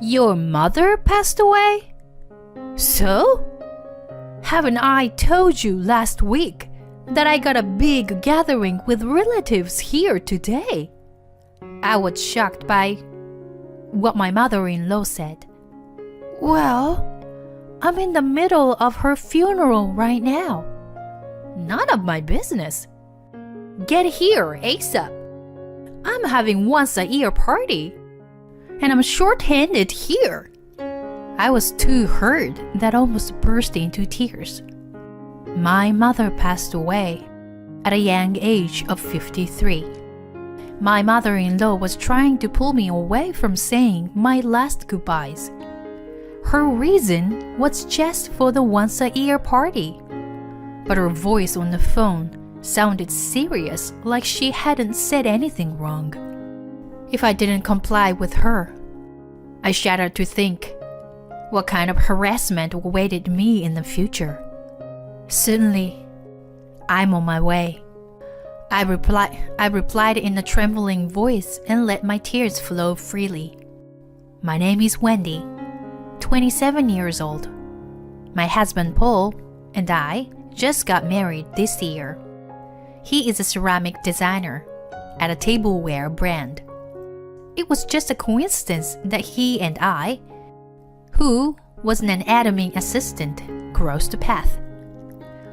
Your mother passed away? So? Haven't I told you last week that I got a big gathering with relatives here today? I was shocked by what my mother-in-law said. Well, I'm in the middle of her funeral right now. None of my business. Get here ASAP. I'm having once-a-year party, and I'm short-handed here. I was too hurt that I almost burst into tears. My mother passed away at a young age of 53. My mother-in-law was trying to pull me away from saying my last goodbyes. Her reason was just for the once-a-year party. But her voice on the phone sounded serious, like she hadn't said anything wrong. If I didn't comply with her, I shuddered to think what kind of harassment awaited me in the future. Suddenly, I'm on my way. I replied in a trembling voice and let my tears flow freely. My name is Wendy, 27 years old. My husband Paul and I just got married this year. He is a ceramic designer at a tableware brand. It was just a coincidence that he and I, who was an admin assistant, crossed the path.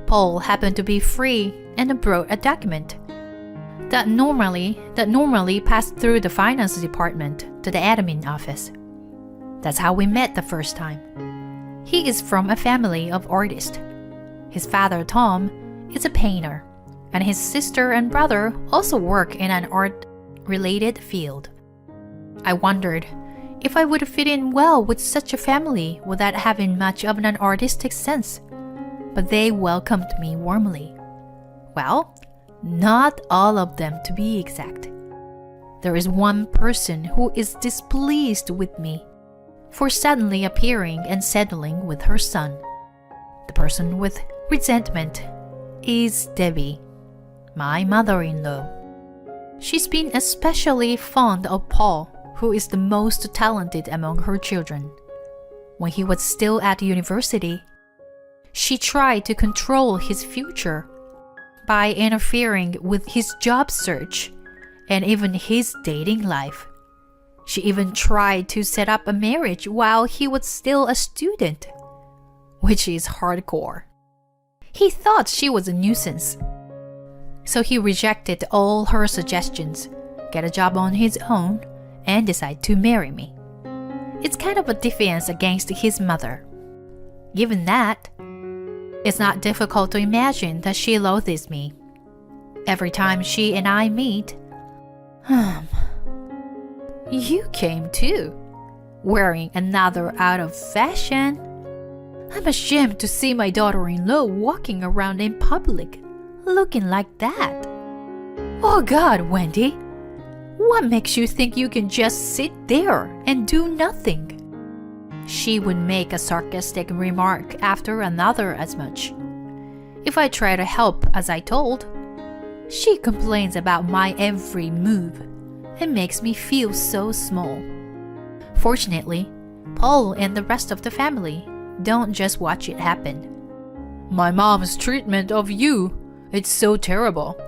Paul happened to be free and brought a document that normally passed through the finance department to the admin office. That's how we met the first time. He is from a family of artists. His father, Tom, is a painter, and his sister and brother also work in an art-related field. I wondered if I would fit in well with such a family without having much of an artistic sense, but they welcomed me warmly. Well, not all of them to be exact. There is one person who is displeased with me for suddenly appearing and settling with her son. The person with resentment is Debbie, my mother-in-law. She's been especially fond of Paul, who is the most talented among her children. When he was still at university, she tried to control his future by interfering with his job search and even his dating life. She even tried to set up a marriage while he was still a student, which is hardcore. He thought she was a nuisance, so he rejected all her suggestions, get a job on his own, and decide to marry me. It's kind of a defiance against his mother. Given that, it's not difficult to imagine that she loathes me. Every time she and I meet, you came too, wearing another out of fashion. I'm ashamed to see my daughter-in-law walking around in public, looking like that. Oh God, Wendy! What makes you think you can just sit there and do nothing? She would make a sarcastic remark after another as much. If I try to help as I told, she complains about my every move and makes me feel so small. Fortunately, Paul and the rest of the family don't just watch it happen. My mom's treatment of you, it's so terrible.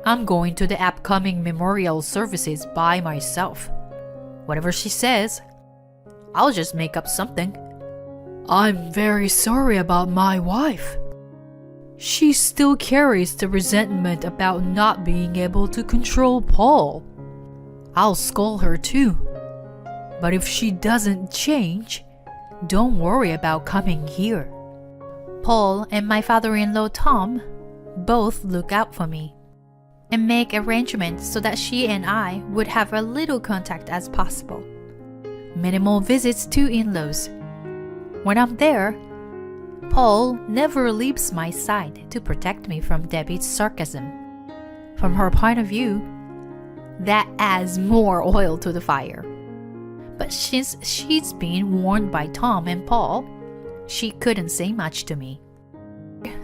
I'm going to the upcoming memorial services by myself. Whatever she says, I'll just make up something. I'm very sorry about my wife. She still carries the resentment about not being able to control Paul. I'll scold her too. But if she doesn't change, don't worry about coming here. Paul and my father-in-law Tom both look out for me and make arrangements so that she and I would have a little contact as possible. Minimal visits to in-laws. When I'm there, Paul never leaves my side to protect me from Debbie's sarcasm. From her point of view, that adds more oil to the fire. But since she's been warned by Tom and Paul, she couldn't say much to me.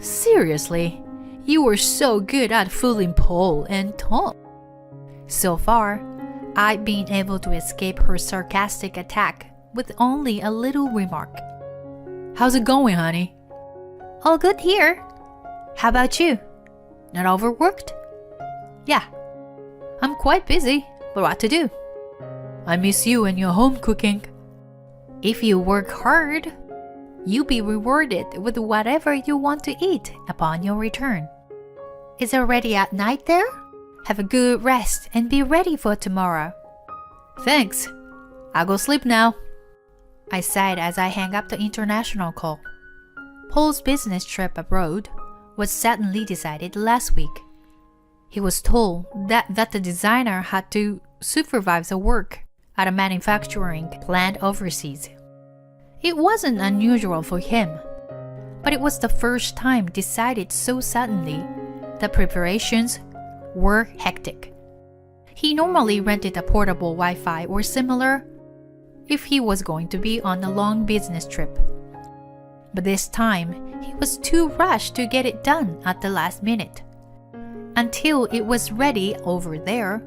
Seriously, you were so good at fooling Paul and Tom. So far, I've been able to escape her sarcastic attack with only a little remark. "How's it going, honey?" "All good here. How about you? Not overworked?" "Yeah, I'm quite busy, but what to do?" "I miss you and your home cooking." "If you work hard, you'll be rewarded with whatever you want to eat upon your return. It's already at night there? Have a good rest and be ready for tomorrow." "Thanks. I'll go sleep now," I said as I hang up the international call. Paul's business trip abroad was suddenly decided last week. He was told that the designer had to supervise the work at a manufacturing plant overseas. It wasn't unusual for him, but it was the first time decided so suddenly that preparations were hectic. He normally rented a portable Wi-Fi or similar if he was going to be on a long business trip. But this time, he was too rushed to get it done at the last minute. Until it was ready over there,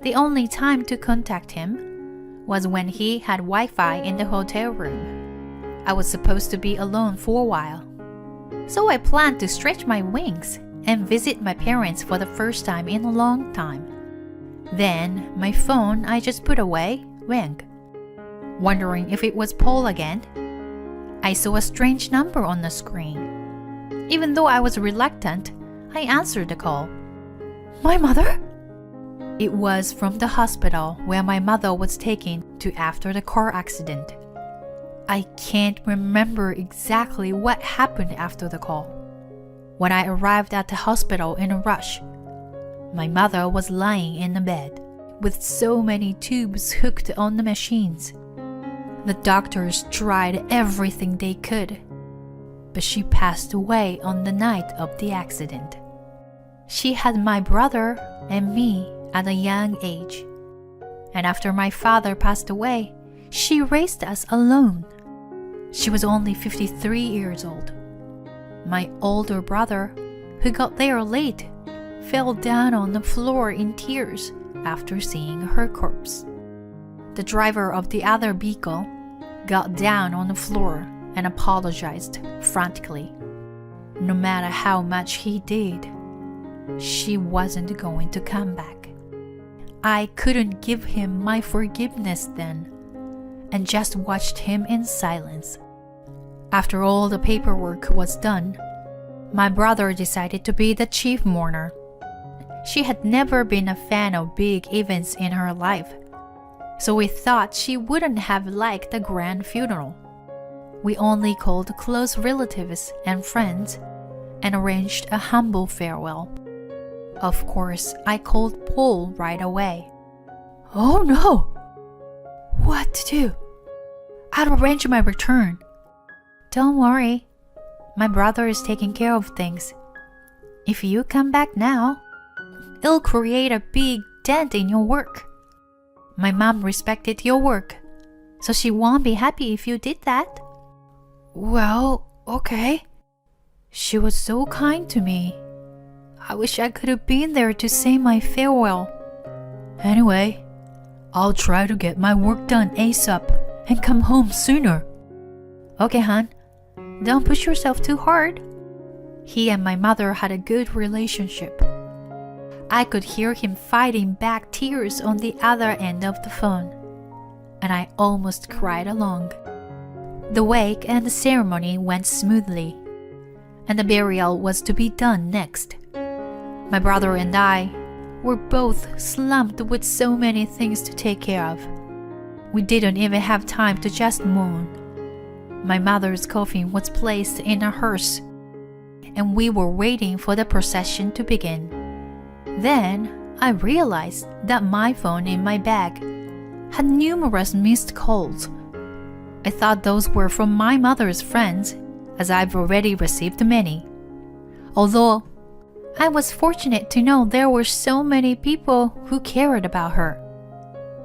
the only time to contact him was when he had Wi-Fi in the hotel room. I was supposed to be alone for a while, so I planned to stretch my wings and visit my parents for the first time in a long time. Then my phone I just put away rang. Wondering if it was Paul again, I saw a strange number on the screen. Even though I was reluctant, I answered the call. "My mother?" It was from the hospital where my mother was taken to after the car accident. I can't remember exactly what happened after the call. When I arrived at the hospital in a rush, my mother was lying in the bed with so many tubes hooked on the machines. The doctors tried everything they could, but she passed away on the night of the accident. She had my brother and me at a young age, and after my father passed away, she raised us alone. She was only 53 years old. My older brother, who got there late, fell down on the floor in tears after seeing her corpse. The driver of the other vehicle got down on the floor and apologized frantically. No matter how much he did, she wasn't going to come back. I couldn't give him my forgiveness then, and just watched him in silence. After all the paperwork was done, my brother decided to be the chief mourner. She had never been a fan of big events in her life, so we thought she wouldn't have liked a grand funeral. We only called close relatives and friends and arranged a humble farewell. Of course, I called Paul right away. "Oh no! What to do? I'll arrange my return." "Don't worry. My brother is taking care of things. If you come back now, it'll create a big dent in your work. My mom respected your work, so she won't be happy if you did that." "Well, okay." She was so kind to me. I wish I could have been there to say my farewell. Anyway, I'll try to get my work done ASAP and come home sooner. "Okay, hon. Don't push yourself too hard." He and my mother had a good relationship. I could hear him fighting back tears on the other end of the phone, and I almost cried along. The wake and the ceremony went smoothly, and the burial was to be done next. My brother and I were both slumped with so many things to take care of. We didn't even have time to just mourn. My mother's coffin was placed in a hearse, and we were waiting for the procession to begin. Then I realized that my phone in my bag had numerous missed calls. I thought those were from my mother's friends, as I've already received many. Although I was fortunate to know there were so many people who cared about her.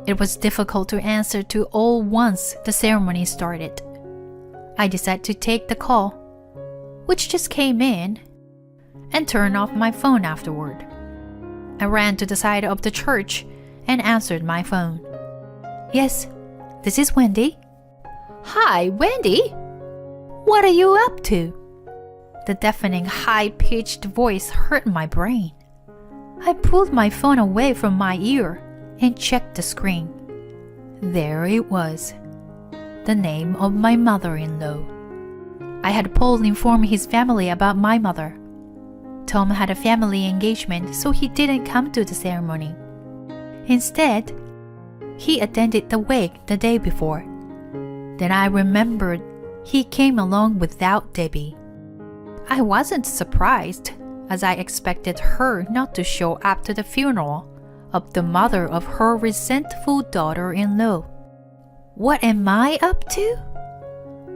It was difficult to answer to all once the ceremony started. I decided to take the call, which just came in, and turn off my phone afterward. I ran to the side of the church and answered my phone. "Yes, This is Wendy. Hi, Wendy. What are you up to? The deafening high-pitched voice hurt my brain. I pulled my phone away from my ear and checked the screen. There it was. The name of my mother-in-law. I had Paul inform his family about my mother. Tom had a family engagement, so he didn't come to the ceremony. Instead, he attended the wake the day before. Then I remembered he came along without Debbie. I wasn't surprised, as I expected her not to show up to the funeral of the mother of her resentful daughter-in-law. What am I up to?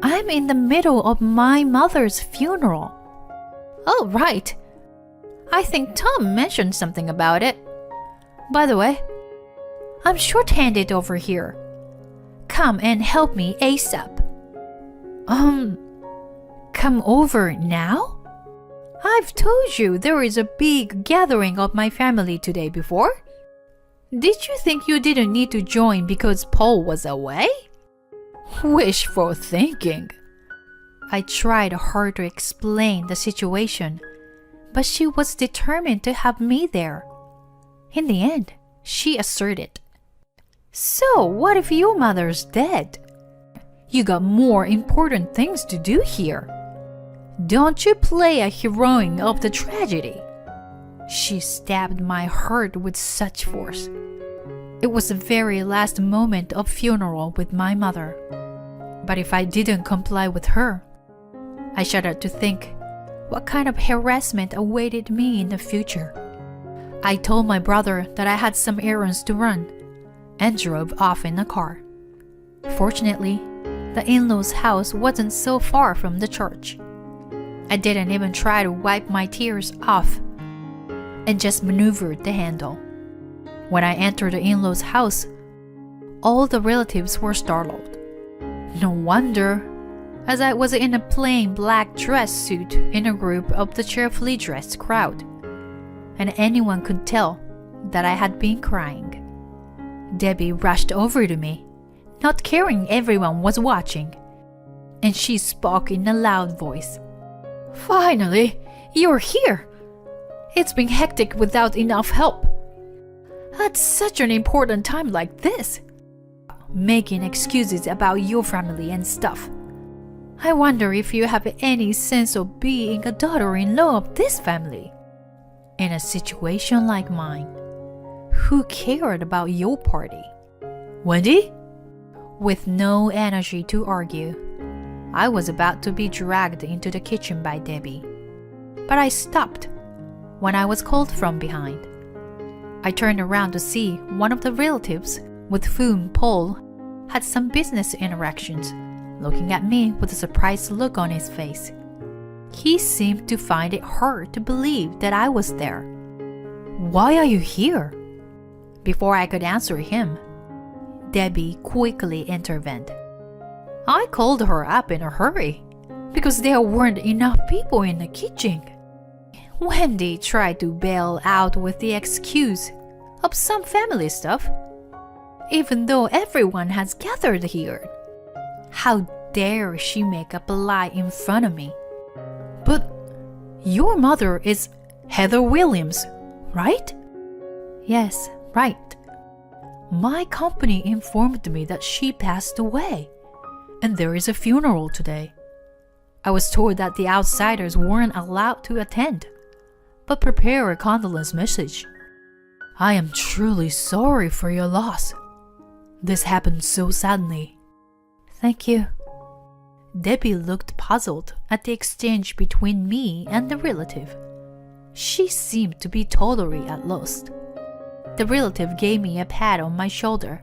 I'm in the middle of my mother's funeral. Oh, right. I think Tom mentioned something about it. By the way, I'm short-handed over here. Come and help me ASAP. Come over now? I've told you there is a big gathering of my family today before. Did you think you didn't need to join because Paul was away? Wishful thinking. I tried hard to explain the situation, but she was determined to have me there. In the end, she asserted, "So, what if your mother's dead? You got more important things to do here. Don't you play a heroine of the tragedy." She stabbed my heart with such force. It was the very last moment of funeral with my mother. But if I didn't comply with her, I shuddered to think what kind of harassment awaited me in the future. I told my brother that I had some errands to run and drove off in a car. Fortunately, the in-laws' house wasn't so far from the church. I didn't even try to wipe my tears off and just maneuvered the handle. When I entered the in-laws' house, all the relatives were startled. No wonder, as I was in a plain black dress suit in a group of the cheerfully dressed crowd, and anyone could tell that I had been crying. Debbie rushed over to me, not caring everyone was watching, and she spoke in a loud voice. "Finally, you're here! It's been hectic without enough help. At such an important time like this, making excuses about your family and stuff. I wonder if you have any sense of being a daughter-in-law of this family. In a situation like mine, who cared about your party?" "Wendy?" With no energy to argue, I was about to be dragged into the kitchen by Debbie. But I stopped when I was called from behind. I turned around to see one of the relatives with whom Paul had some business interactions, looking at me with a surprised look on his face. He seemed to find it hard to believe that I was there. "Why are you here?" Before I could answer him, Debbie quickly intervened. "I called her up in a hurry because there weren't enough people in the kitchen." Wendy tried to bail out with the excuse of some family stuff, even though everyone has gathered here. How dare she make up a lie in front of me? "But your mother is Heather Williams, right?" "Yes, right. My company informed me that she passed away, and there is a funeral today. I was told that the outsiders weren't allowed to attend, but prepare a condolence message. I am truly sorry for your loss. This happened so suddenly." "Thank you." Debbie looked puzzled at the exchange between me and the relative. She seemed to be totally at loss. The relative gave me a pat on my shoulder,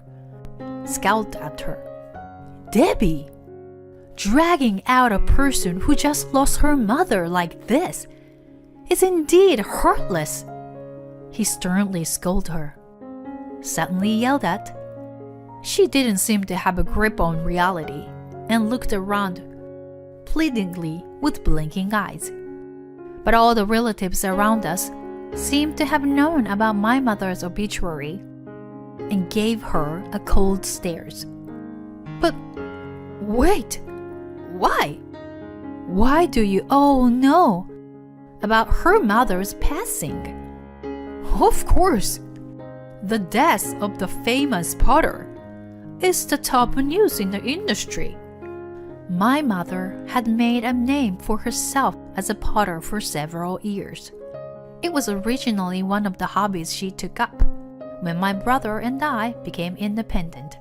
scowled at her. "Debbie, dragging out a person who just lost her mother like this is indeed heartless," he sternly scolded her. Suddenly yelled at. She didn't seem to have a grip on reality and looked around pleadingly with blinking eyes. But all the relatives around us seemed to have known about my mother's obituary and gave her a cold stares. Wait, why? Why do you all know about her mother's passing? Of course, the death of the famous potter is the top news in the industry. My mother had made a name for herself as a potter for several years. It was originally one of the hobbies she took up when my brother and I became independent,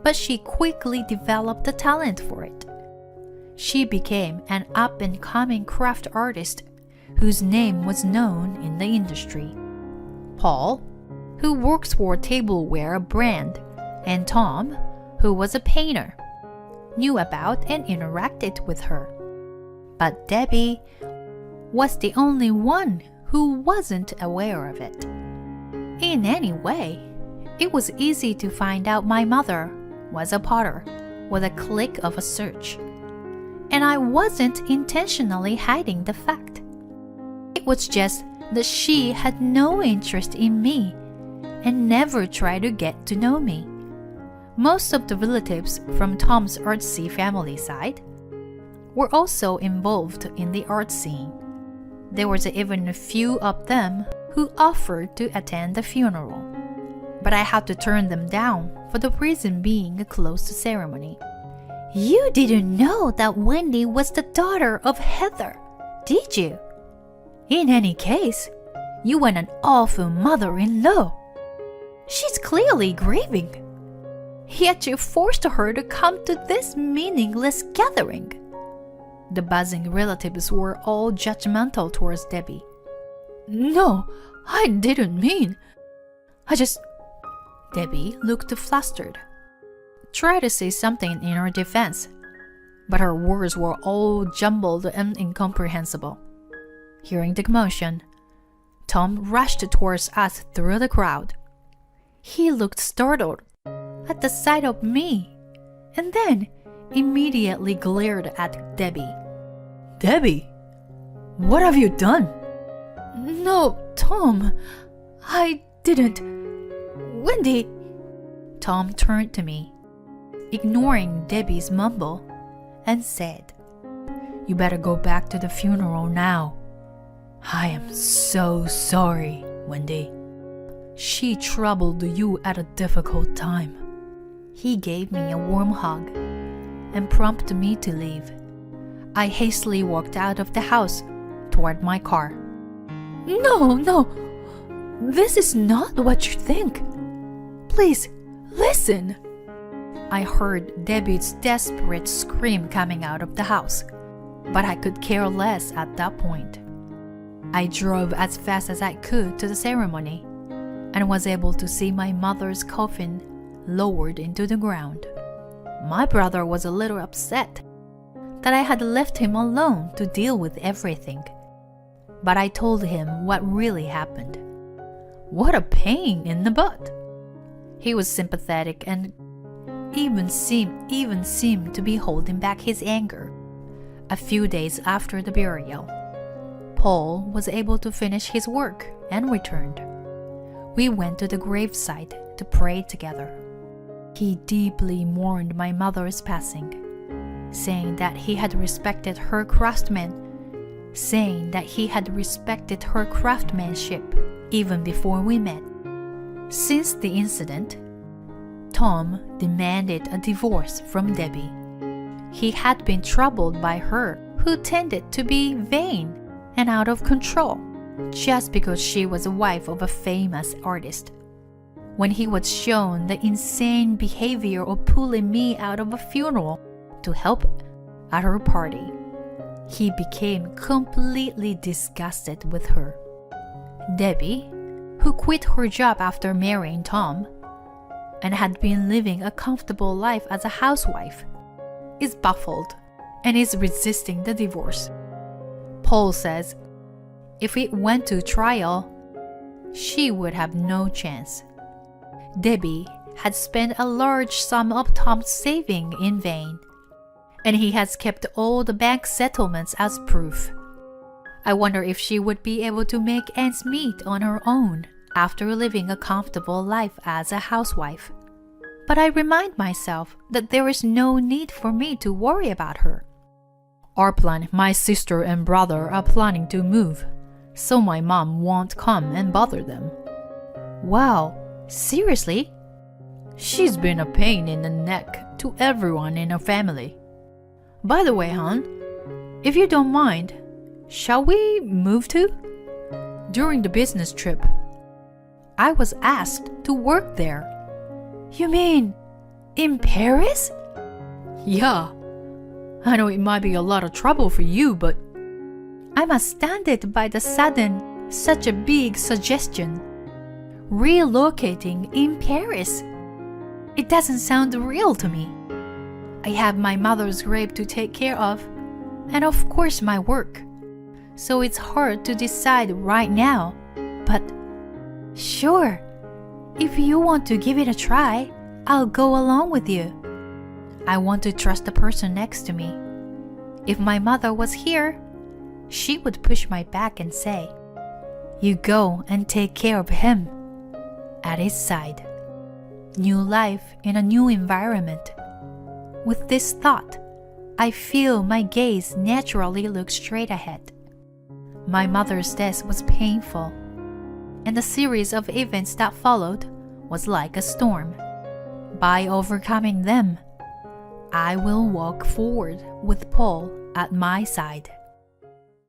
but she quickly developed the talent for it. She became an up-and-coming craft artist whose name was known in the industry. Paul, who works for a tableware brand, and Tom, who was a painter, knew about and interacted with her. But Debbie was the only one who wasn't aware of it. In any way, it was easy to find out my mother was a potter with a click of a search. And I wasn't intentionally hiding the fact. It was just that she had no interest in me and never tried to get to know me. Most of the relatives from Tom's artsy family side were also involved in the art scene. There was even a few of them who offered to attend the funeral, but I had to turn them down for the reason being a closed ceremony. You didn't know that Wendy was the daughter of Heather, did you? In any case, you were an awful mother-in-law. She's clearly grieving. Yet you forced her to come to this meaningless gathering. The buzzing relatives were all judgmental towards Debbie. No, I didn't mean. Debbie looked flustered. Tried to say something in her defense, but her words were all jumbled and incomprehensible. Hearing the commotion, Tom rushed towards us through the crowd. He looked startled at the sight of me, and then immediately glared at Debbie. Debbie, what have you done? No, Tom, I didn't. Wendy. Tom turned to me, ignoring Debbie's mumble, and said, You better go back to the funeral now. I am so sorry, Wendy. She troubled you at a difficult time. He gave me a warm hug and prompted me to leave. I hastily walked out of the house toward my car. No, this is not what you think. Please, listen. I heard Debbie's desperate scream coming out of the house, but I could care less at that point. I drove as fast as I could to the ceremony and was able to see my mother's coffin lowered into the ground. My brother was a little upset that I had left him alone to deal with everything, but I told him what really happened. What a pain in the butt! He was sympathetic and even seemed to be holding back his anger. A few days after the burial, Paul was able to finish his work and returned. We went to the gravesite to pray together. He deeply mourned my mother's passing, saying that he had respected her craftsmanship even before we met. Since the incident, Tom demanded a divorce from Debbie. He had been troubled by her, who tended to be vain and out of control, just because she was a wife of a famous artist. When he was shown the insane behavior of pulling me out of a funeral to help at her party, he became completely disgusted with her. Debbie, who quit her job after marrying Tom and had been living a comfortable life as a housewife, is baffled and is resisting the divorce. Paul says if it went to trial, she would have no chance. Debbie had spent a large sum of Tom's saving in vain, and he has kept all the bank settlements as proof. I wonder if she would be able to make ends meet on her own after living a comfortable life as a housewife. but I remind myself that there is no need for me to worry about her. Our plan, my sister and brother are planning to move, so my mom won't come and bother them. Wow, seriously? She's been a pain in the neck to everyone in her family. By the way, hon, if you don't mind, shall we move too? During the business trip, I was asked to work there. You mean in Paris? Yeah. I know it might be a lot of trouble for you, but I'm astounded by the sudden, such a big suggestion. Relocating in Paris. It doesn't sound real to me. I have my mother's grave to take care of, and of course my work. So it's hard to decide right now, but sure, if you want to give it a try, I'll go along with you. I want to trust the person next to me. If my mother was here, she would push my back and say, "You go and take care of him," at his side. New life in a new environment. With this thought, I feel my gaze naturally look straight ahead. My mother's death was painful, and the series of events that followed was like a storm. By overcoming them, I will walk forward with Paul at my side.